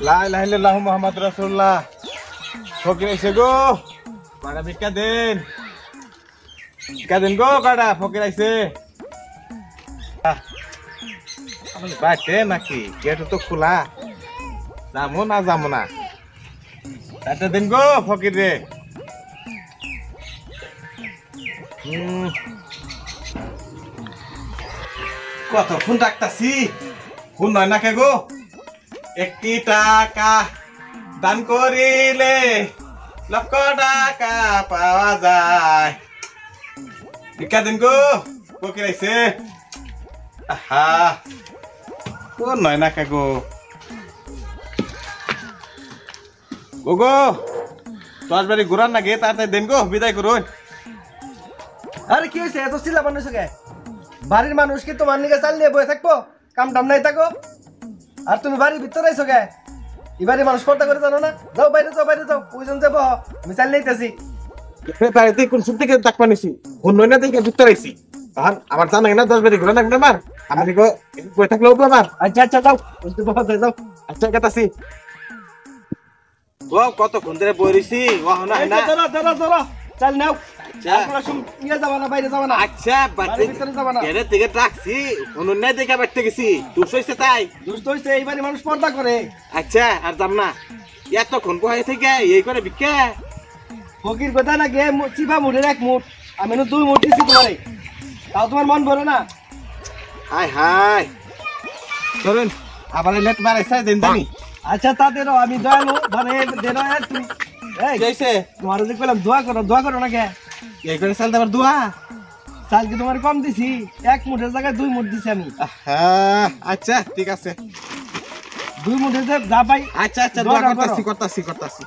লা ইলাহা ইল্লাল্লাহু মুহাম্মাদুর রাসূলুল্লাহ। ফকির এসে গো, কয়টা ভিক্ষা দেন। ভিক্ষা দেন গো, কয়টা ফকির আইছে। বাড়িতে নাকি গেট তো খোলা, যাবো না যাবো না। একটা দেন গো ফকির রে। কতক্ষণ ডাকতাছি, ফোন নয় না কে গো। একটি টাকা দান করিলে লক্ষ টাকা পাওয়া যায়। ভিক্ষা দিন গো, ফকির আইছে। আহা, ফোন নয় না কে গো। গো তোর বাড়ি ঘুরান না গে, তাড়াতাড়ি দেন গো, বিদায় করুন। আরে কি হয়েছে, এত চিল্লা মানুষ কে? বাড়ির মানুষ কি তোমার নিকে চাল নিয়ে বয়ে থাকবো? কাম টাম নাই থাকো। আর তুমি বাড়ির ভিতরে আইছো কে? এই বাড়ির মানুষ পর্দা করে জানো না? যাও বাইরে যাও, বাইরে যাও, ওইজন যাবো, আমি চাল নিতেছি। বাড়িতে কোন সুখ থেকে ডাক পানিছি, ফোন নয় না দেখে ভিতরে আইছি। তখন আমার জানা না 10 বাড়ি ঘুরান লাগবে আমার। আমি দেখো বয়ে থাকলে উপর আমার। আচ্ছা আচ্ছা যাও, যাও। আচ্ছা গেতাছি। ও কতক্ষণ ধরে বই রইছি, ও না না। ধরো চাল নাও। আচ্ছা ইয়ে যাবা না, বাইরে যাবা না। আচ্ছা বাড়িতে ভিতরে যাবা না। এর থেকে ডাকছি, ফোন নয় দেখে বাইতে গেছি। তুই হইছে তাই দুষ্ট হইছে, এই বাড়ির মানুষ পর্দা করে। আচ্ছা আর যাম না। এতক্ষণ বয়ে থেকে এই করে ভিক্ষা। ফকির কথা না গে, চিপা মুঠের 1 মুঠ, আমি 2 মুঠ দিচ্ছি তোমারে, তাও তোমার মন ভরে না। হাই হাই ধরেন আবার লেট মারাইছে দিন জানি। আচ্ছা তাদেরও আমি দয়ালু, ধরে দেন তুমি। এই কি হইছে? তোমার যে কইলাম দোয়া করো না কে? এই করে চালতে আবার দোয়া। চাল কি তোমার কম দিছি? 1 মুঠের জায়গায় 2 মুঠ দিছি আমি। হ্যাঁ আচ্ছা ঠিক আছে। 2 মুঠের যে যা পাই। আচ্ছা আচ্ছা দোয়া করতাছি।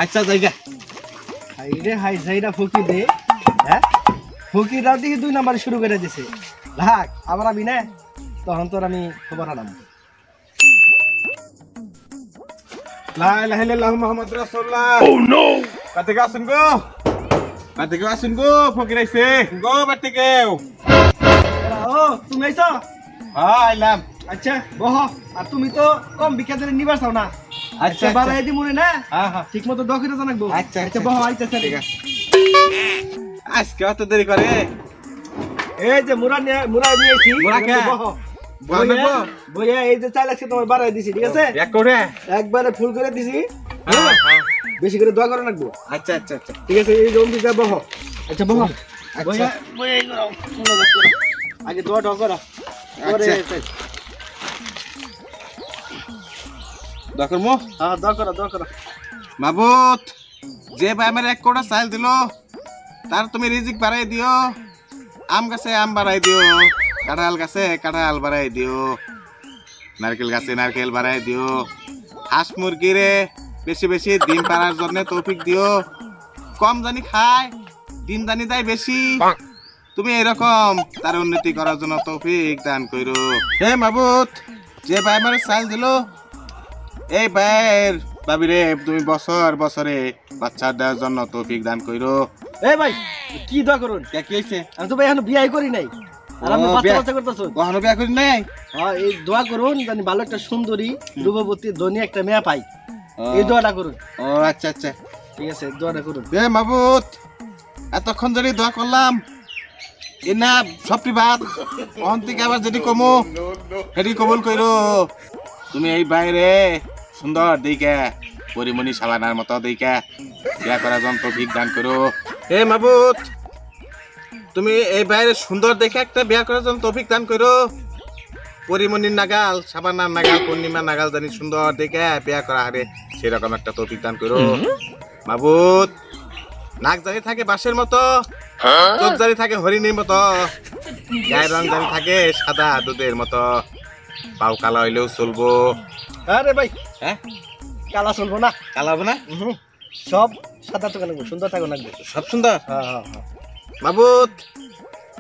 আচ্ছা জায়গা হাই রে হাই, যাইরা ফকির রে। হ্যাঁ, ফকিররাও দেখি 2 নাম্বার শুরু করে দিছে। লাগ আবার আমি না, তখন তোর আমি খবর আনাম। লা ইলাহা ইল্লাল্লাহু মুহাম্মাদুর রাসূলুল্লাহ। ও নো, কাতে আসুন গো, ফকির আইছে গো বাড়তে কেউ। ও তুমি আইছো? হ্যাঁ আইলাম। আচ্ছা বহ। আর তুমি তো কম ভিক্ষা দিলে নিবার চাও না। আচ্ছা বাড়াই দি মনে না। হ্যাঁ ঠিক মতো দখরে জানাবো। আচ্ছা আচ্ছা বহ, আইতেছে। ঠিক আছে। আজকে অত দেরি করে? এই যে মুরা নিয়েছি। মুরা কে? বহ বইয়া, এই যে চাল আছে তোমার বাড়াই দিছি, ঠিক আছে? এক করে একবারে ফুল করে দিছি। হ্যাঁ হ্যাঁ বেশি করে দোয়া করে রাখবো। আচ্ছা আচ্ছা আচ্ছা ঠিক আছে, এই জমি যা বহ। আচ্ছা বহ। আচ্ছা বইয়া এই করো, মনোযোগ করো। আগে দোয়া করো। পরে আচ্ছা। দোয়া করবো? হ্যাঁ দোয়া করো। মাবুত, যে ভাই আমার 1 কোটা চাল দিল, তার তুমি রিজিক বাড়াই দিও। আম গাছে আম বাড়াই দিও, কাঁঠাল গাছে কাঁঠাল বাড়াই দিও, নারকেল গাছে নারকেল বাড়াই দিও। হাঁস মুরগিরে বেশি বেশি ডিম পাড়ার জন্য তৌফিক দিও। কম জানি খায়, ডিম জানি দেয় বেশি। তুমি এরকম তার উন্নতি করার জন্য তৌফিক দান করো। হে মাবুত, যে ভাই আমার চাল দিল, এই ভাইয়ের ভাবিরে তুমি বছরে বাচ্চা দেওয়ার জন্য তৌফিক দান করো। এই ভাই কি দোয়া করুন? কি হয়েছে? আমি তো ভাই এখনো বিয়ে করি নাই, আর আমি বাচ্চা করতেছো। কখনো বিয়া করি নাই? হ্যাঁ, এই দোয়া করুন জানি ভালো একটা সুন্দরী রূপবতী ধনী একটা মেয়ে পাই। এই দোয়াটা করুন। ও আচ্ছা আচ্ছা ঠিক আছে, দোয়াটা করুন। এ মাবুত, এতক্ষণ ধরে দোয়া করলাম, এ না সবটি বাদ। অহন থেকে আবার যেটি কমো সেটি কবুল করো। তুমি এই বাইরে সুন্দর দিকে পরিমণি সাবানার মতো দিকে বিয়া করার জন্য তৌফিক দান করো। হে মাবুত, তুমি এই বাইরে সুন্দর দেখে একটা বিয়া করার জন্য তৌফিক দান করো। পরিমণির নাগাল, সাবানার নাগাল, পূর্ণিমার নাগাল জানি সুন্দর দেখে বিয়া করা হারে সেরকম একটা তৌফিক দান করো। মাবুত, নাক জানি থাকে বাঁশের মতো, চোখ জানি থাকে হরিণীর মতো, গায়ের রং জানি থাকে সাদা দুধের মতো, পাও কালা হইলেও চলবো। আরে ভাই, হ্যাঁ কালা চলবো না। কালা হবে না? সব সাদা তো কেন, সুন্দর থাকো নাকবে। সব সুন্দর। হ্যাঁ হ্যাঁ হ্যাঁ। মাবুত,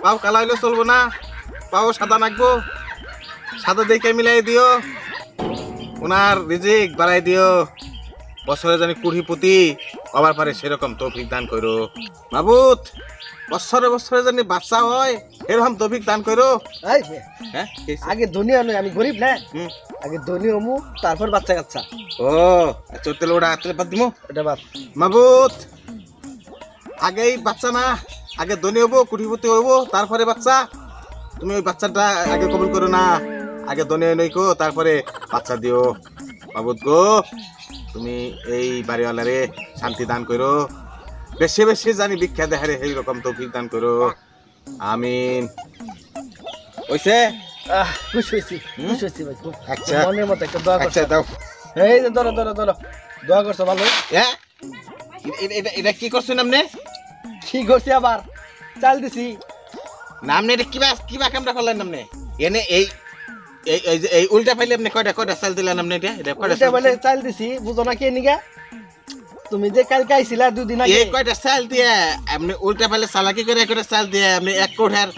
পাও কালা হইলেও চলবো না, পাও সাদা নাকবো। সাদা দেখে মিলাই দিও, ওনার রিজিক বাড়াই দিও। বছরে জানি 20 প্রতি আবার পারে সেরকম তৌফিক দান করো। মাবুত, বছরে বছরে জানি বাচ্চা হয় এরকম তৌফিক দান করো। এই হ্যাঁ আগে ধনী হলো, আমি গরিব না, হুম। আগে ধনী হমু তারপর বাচ্চা কাচ্চা। ও আচ্ছা তেল ওটা তেল বাদ দিমু এটা বাদ। মাবুত আগেই বাচ্চা না, আগে ধনী হবো কুটিপতি হবো তারপরে বাচ্চা। তুমি ওই বাচ্চাটা আগে কবুল করো না, আগে ধনী নই কো তারপরে বাচ্চা দিও। মাবুত গো তুমি এই বাড়িওয়ালারে শান্তি দান করো, বেশি বেশি জানি ভিক্ষা দেখারে এই রকম তৌফিক দান করো। আমিন। হইছে? খুশি হয়েছি, খুশি হয়েছি ভাই খুব। আচ্ছা। মনের মতো একটা দোয়া করছো। আচ্ছা দাও। এই যে ধরো ধরো ধরো, দোয়া করছো ভালো। হ্যাঁ এটা কি করছেন আপনি? কি করছি আবার? চাল দিছি। নামনে এটা কিবা কামটা করলেন নামনে? এনে এই এই এই যে এই উল্টা ফাইলে আপনি কয়টা চাল দিলেন আপনি? এটা কয়টা এটা বলে চাল দিছি, বুঝো না কে নিগা? তুমি যে কালকে আইছিলা 2 দিন আগে, এই কয়টা চাল দিয়ে আপনি উল্টা ফাইলে চালাকি করে করে চাল দিয়ে আপনি এক কোঠার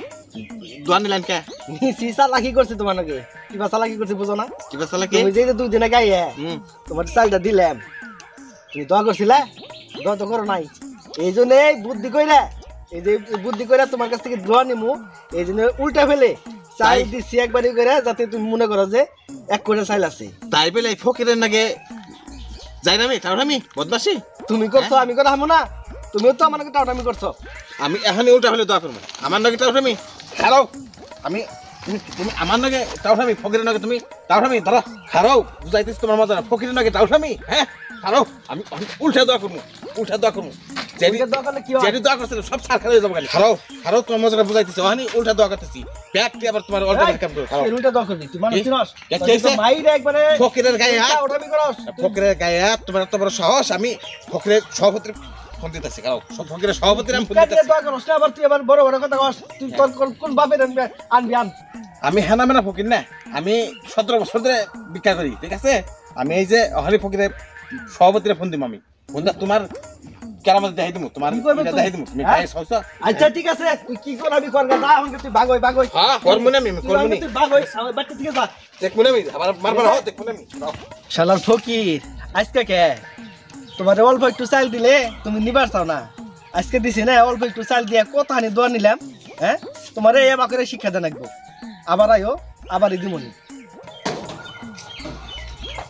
দোয়া নিলেন কে? নিছি চালাকি করছি তোমাকে। কিবা চালাকি করছি বুঝো না? কিবা চালাকি? তুমি যে 2 দিন আগে আইয়া তোমার চালটা দিলাম, তুমি দোয়া করছিলা? দোয়া তো করো নাই। এই জন্য বুদ্ধি কইরা, এই যে বুদ্ধি কইরা তোমার কাছ থেকে দোয়া নিমু, এই জন্য উল্টা ফেলে চাল দিছি একবারই করে, যাতে তুমি মনে করো যে 1 কোটা চাল আছে। তাই বলে এই ফকিরের নাগে যাই না আমি টাউরামি বদমাসি? তুমি করছো, আমি কথা হামো না? তুমিও তো আমাকে টাউটামি করছো। আমি এখনই উল্টা ফেলে দোয়া করবো। আমার নাকি টাউরামি? খারাও আমি তুমি আমার নাকি টাউরামি, ফকিরের নাকি তুমি টাউরামি? দাঁড়া খারাও বুঝাইতেছি তোমার মজা না। ফকিরের নাকি টাউরামি? হ্যাঁ খারাও আমি উল্টা দোয়া করবো, উল্টা দোয়া করবো। উল্টা দোয়া করলে কি হয়? যেটি দোয়া করছিল সব ছাড় খেলে যাবো খালি। খারাও খারাও তোমার মজাটা বুঝাইতেছি, ওখানে উল্টা দোয়া করতেছি। ব্যাগটি আবার তোমার অল্টার কাম করো। খারাও উল্টা দোয়া করবি তুই, মানুষ কি? চিনস? কি হইছে? মাইরে একবারে ফকিরের গায়ে হাত, টাউটামি করস। ফকিরের গায়ে হাত, তোমার এত বড় সাহস! আমি ফকিরের সভাপতির ফোন দিতেছি। খারাও সব ফকিরের সভাপতির আমি ফোন কাটিয়ে দিতেছি। দোয়া করস না, আবার তুই আবার বড় বড় কথা কস। তুই তোর কোন বাপের আনবি আন। আমি হেনা মেনা ফকির না, আমি 17 বছর ধরে ভিক্ষা করি, ঠিক আছে? আমি এই যে অহারি ফকিরের সভাপতির ফোন দিম। আমি ফোন দা তোমার কেরামত দেখাই দিমু, তোমার কি করবে এটা তুই? দেখাই দিমু। তুমি হ্যাঁ? গায়ে সইছো? আচ্ছা ঠিক আছে, তুই কি করবি করগা, যা আমাকে তুই ভাগই ভাগই। হ্যাঁ করমু না আমি, করমু না। তুই ভাগই, আমার বাড়ি থেকে যা। দেখমু না আমি, আবার মারবার হও, দেখমু না আমি। যাও। শালার ফকির আজকে কে তোমার অল্প একটু চাল দিলে তুমি নিবার চাও না? আজকে দিছি না, অল্প একটু চাল দিয়ে কতখানি দোয়া নিলাম। হ্যাঁ তোমার এই আমাকে শিক্ষা দেন একবো, আবার আইও, আবার দিমনি।